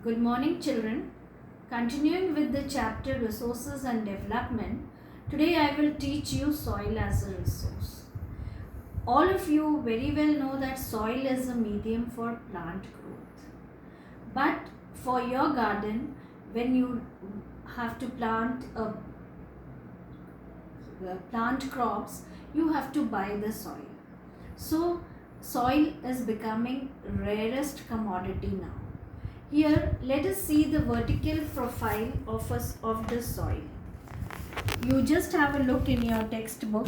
Good morning, children. Continuing with the chapter Resources and Development, today I will teach you soil as a resource. All of you very well know that soil is a medium for plant growth. But for your garden, when you have to plant crops, you have to buy the soil. So, soil is becoming rarest commodity now. Here, let us see the vertical profile of the soil. You just have a look in your textbook.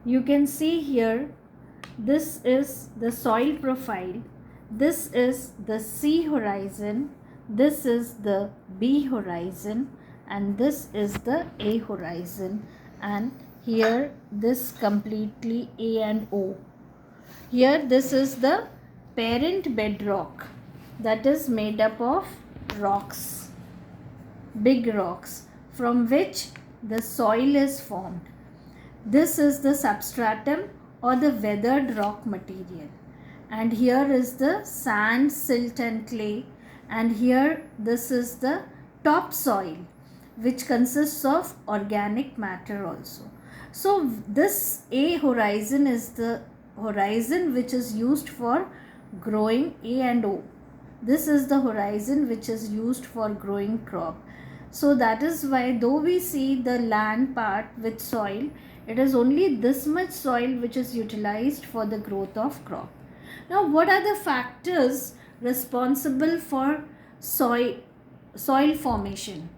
You can see here, this is the soil profile. This is the C horizon. This is the B horizon. And this is the A horizon. And here, this completely A and O. Here, this is the parent bedrock that is made up of rocks, big rocks, from which the soil is formed. This is the substratum or the weathered rock material, and here is the sand, silt and clay, and here this is the topsoil, which consists of organic matter also. So this A horizon is the horizon which is used for growing A and O. This is the horizon which is used for growing crop. So that is why, though we see the land part with soil, it is only this much soil which is utilized for the growth of crop. Now, what are the factors responsible for soil formation?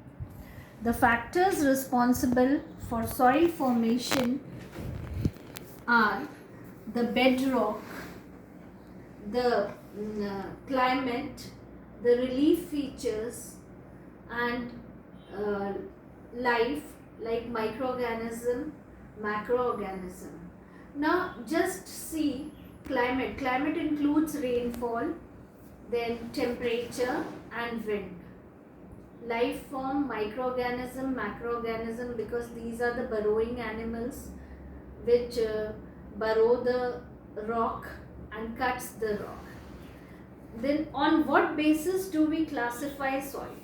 The factors responsible for soil formation are the bedrock, the climate, the relief features, and life like microorganism, macroorganism. Now just see climate. Climate includes rainfall, then temperature and wind. Life form, microorganism, macroorganism, because these are the burrowing animals which burrow the rock and cuts the rock. Then on what basis do we classify soil?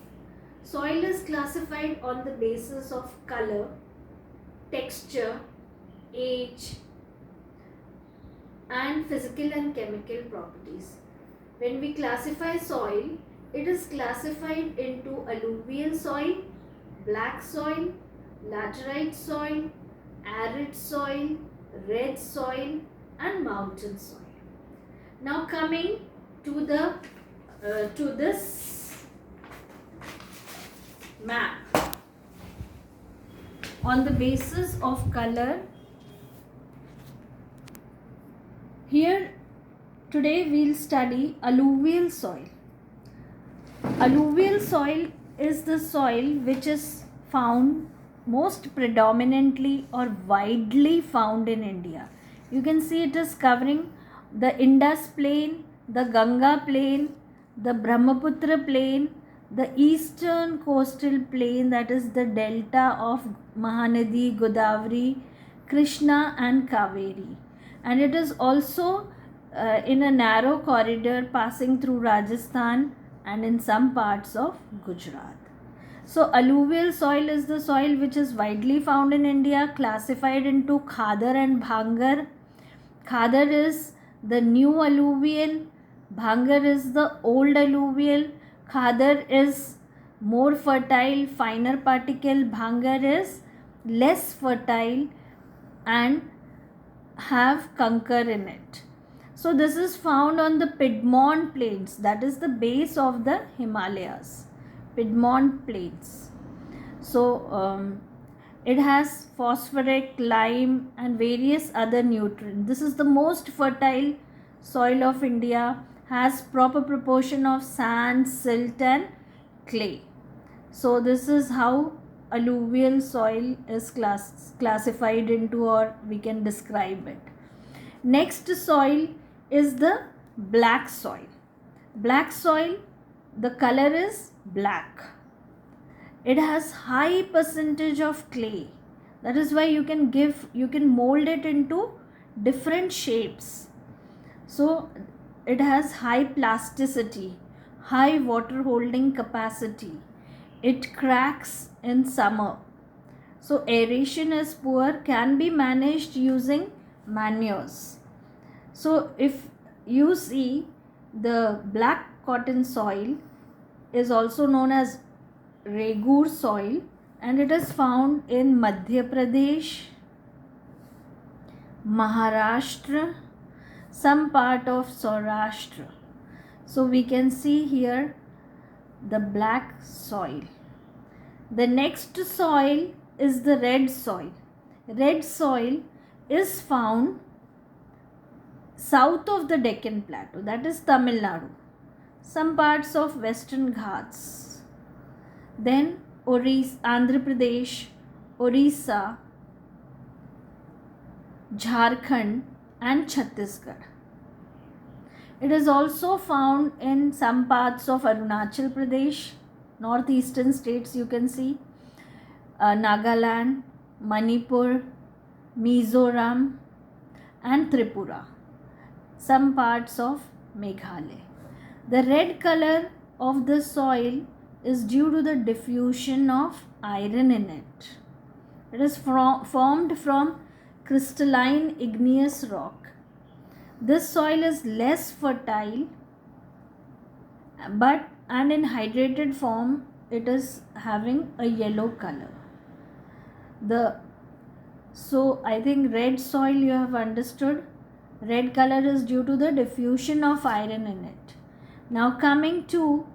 Soil is classified on the basis of color, texture, age, and physical and chemical properties. When we classify soil, it is classified into alluvial soil, black soil, laterite soil, arid soil, red soil, and mountain soil. Now coming to this map, on the basis of color, here today we'll study alluvial soil. Alluvial soil is the soil which is found most predominantly or widely found in India. You can see it is covering the Indus plain, the Ganga plain, the Brahmaputra plain, the eastern coastal plain, that is the delta of Mahanadi, Godavari, Krishna and Kaveri. And it is also in a narrow corridor passing through Rajasthan and in some parts of Gujarat. So alluvial soil is the soil which is widely found in India, classified into Khadar and Bhangar. Khadar is the new alluvial, Bhangar is the old alluvial. Khadar is more fertile, finer particle. Bhangar is less fertile and have conker in it. So this is found on the Piedmont plains, that is the base of the Himalayas, Piedmont plains. So it has phosphoric, lime and various other nutrients. This is the most fertile soil of India, has proper proportion of sand, silt and clay. So this is how alluvial soil is classified into, or we can describe it. Next soil is the black soil. Black soil, the color is black. It has high percentage of clay. That is why you can mold it into different shapes. So it has high plasticity, high water holding capacity. It cracks in summer. So aeration is poor, can be managed using manures. So if you see, the black cotton soil is also known as Regur soil, and it is found in Madhya Pradesh, Maharashtra, some part of Saurashtra. So we can see here the black soil. The next soil is the red soil. Red soil is found south of the Deccan Plateau, that is Tamil Nadu, some parts of Western Ghats, then Andhra Pradesh, Orissa, Jharkhand and Chhattisgarh. It is also found in some parts of Arunachal Pradesh, northeastern states you can see, Nagaland, Manipur, Mizoram and Tripura, some parts of Meghalaya. The red color of the soil is due to the diffusion of iron in it. It is formed from crystalline igneous rock. This soil is less fertile, and in hydrated form it is having a yellow color. So I think red soil you have understood. Red color is due to the diffusion of iron in it. Now coming to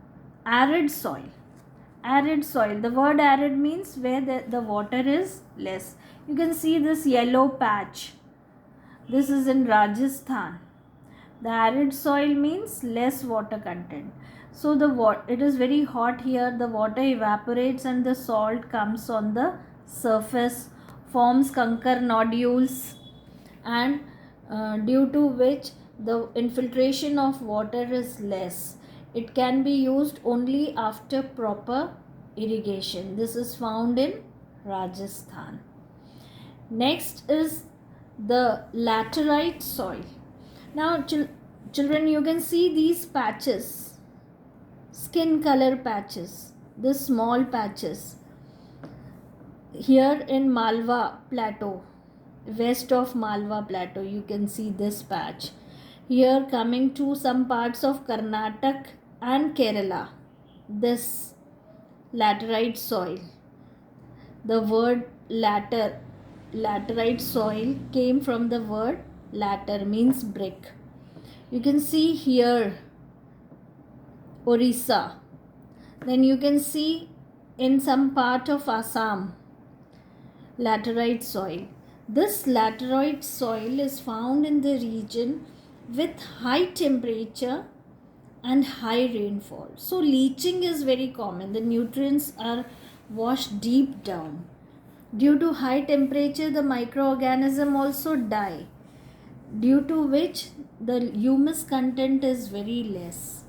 arid soil. Arid soil. The word arid means where the water is less. You can see this yellow patch. This is in Rajasthan. The arid soil means less water content. So it is very hot here. The water evaporates and the salt comes on the surface, forms conker nodules, and due to which the infiltration of water is less. It can be used only after proper irrigation. This is found in Rajasthan. Next is the laterite soil. Now children, you can see these patches, skin color patches, the small patches. Here in Malwa Plateau, west of Malwa Plateau, you can see this patch. Here coming to some parts of Karnataka and Kerala, this laterite soil. The word laterite soil came from the word later, means brick. You can see here Orissa. Then you can see in some part of Assam, laterite soil. This laterite soil is found in the region with high temperature and high rainfall. So leaching is very common. The nutrients are washed deep down. Due to high temperature, the microorganism also die, due to which the humus content is very less.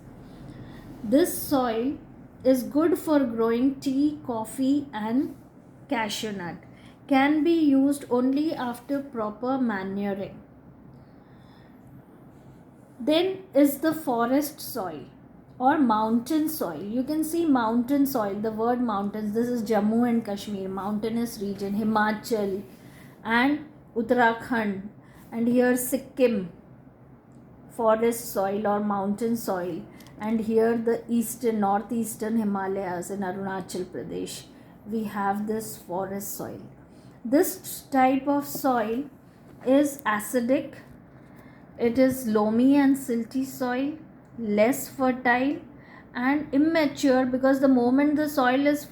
This soil is good for growing tea, coffee and cashew nut. Can be used only after proper manuring. Then is the forest soil or mountain soil. You can see mountain soil, the word mountains. This is Jammu and Kashmir, mountainous region, Himachal and Uttarakhand, and here Sikkim, forest soil or mountain soil, and here the northeastern Himalayas in Arunachal Pradesh, we have this forest soil. This type of soil is acidic. It is loamy and silty soil, less fertile and immature, because the moment the soil is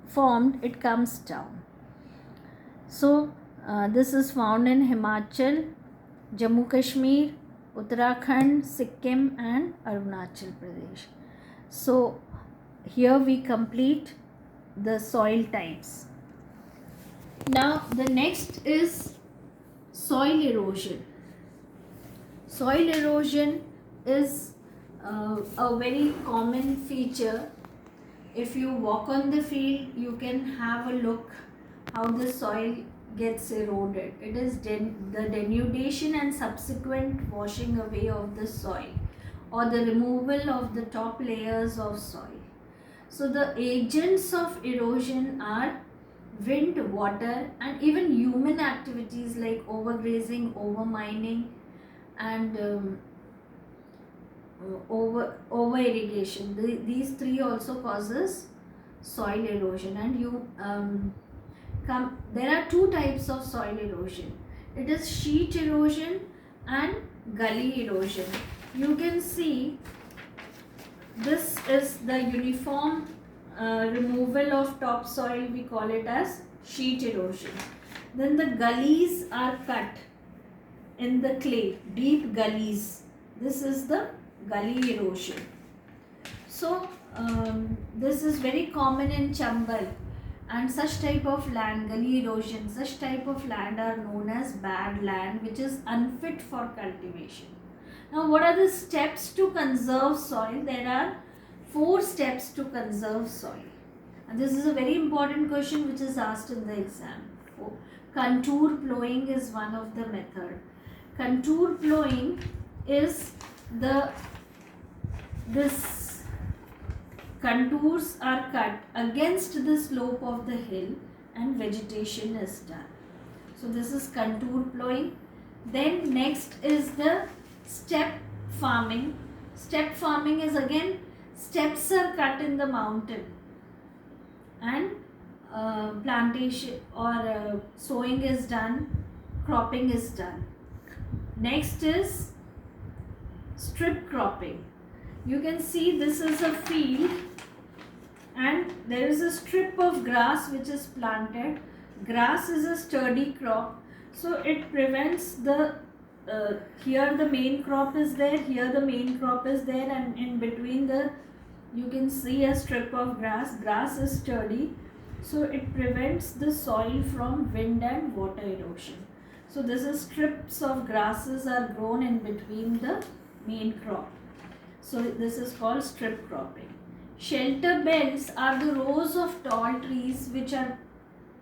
formed, it comes down. So this is found in Himachal, Jammu Kashmir, Uttarakhand, Sikkim and Arunachal Pradesh. So here we complete the soil types. Now the next is soil erosion. Soil erosion is a very common feature. If you walk on the field, you can have a look how the soil gets eroded. It is the denudation and subsequent washing away of the soil, or the removal of the top layers of soil. So the agents of erosion are wind, water, and even human activities like overgrazing, overmining, and over irrigation. These three also causes soil erosion. And there are two types of soil erosion. It is sheet erosion and gully erosion. You can see this is the uniform removal of topsoil. We call it as sheet erosion. Then the gullies are cut in the clay, deep gullies. This is the gully erosion. So this is very common in Chambal, and such type of land, gully erosion, such type of land are known as bad land, which is unfit for cultivation. Now, what are the steps to conserve soil? There are 4 steps to conserve soil, and this is a very important question which is asked in the exam. Contour plowing is one of the method. Contour plowing is this contours are cut against the slope of the hill and vegetation is done. So this is contour plowing. Then next is the step farming. Step farming is again steps are cut in the mountain and plantation or sowing is done, cropping is done. Next is strip cropping. You can see this is a field and there is a strip of grass which is planted. Grass is a sturdy crop, so it prevents the here the main crop is there, here the main crop is there, and in between you can see a strip of grass. Grass is sturdy, so it prevents the soil from wind and water erosion. So this is strips of grasses are grown in between the main crop. So this is called strip cropping. Shelter belts are the rows of tall trees which are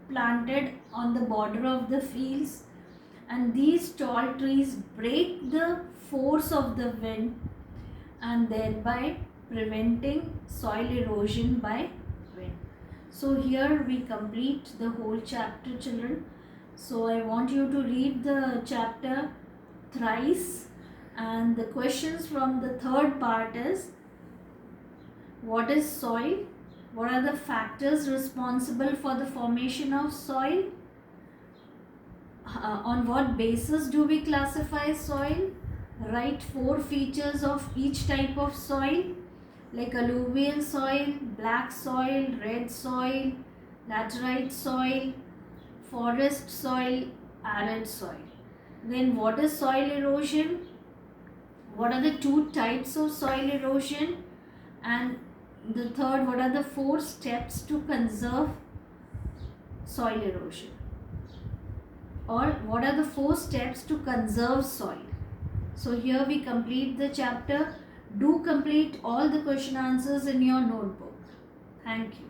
planted on the border of the fields, and these tall trees break the force of the wind and thereby preventing soil erosion by wind. So here we complete the whole chapter, children. So I want you to read the chapter thrice, and the questions from the third part is: what is soil? What are the factors responsible for the formation of soil? On what basis do we classify soil? Write 4 features of each type of soil, like alluvial soil, black soil, red soil, laterite soil, forest soil, arid soil. Then what is soil erosion? What are the 2 types of soil erosion? And the third, what are the 4 steps to conserve soil erosion? Or what are the 4 steps to conserve soil? So here we complete the chapter. Do complete all the question answers in your notebook. Thank you.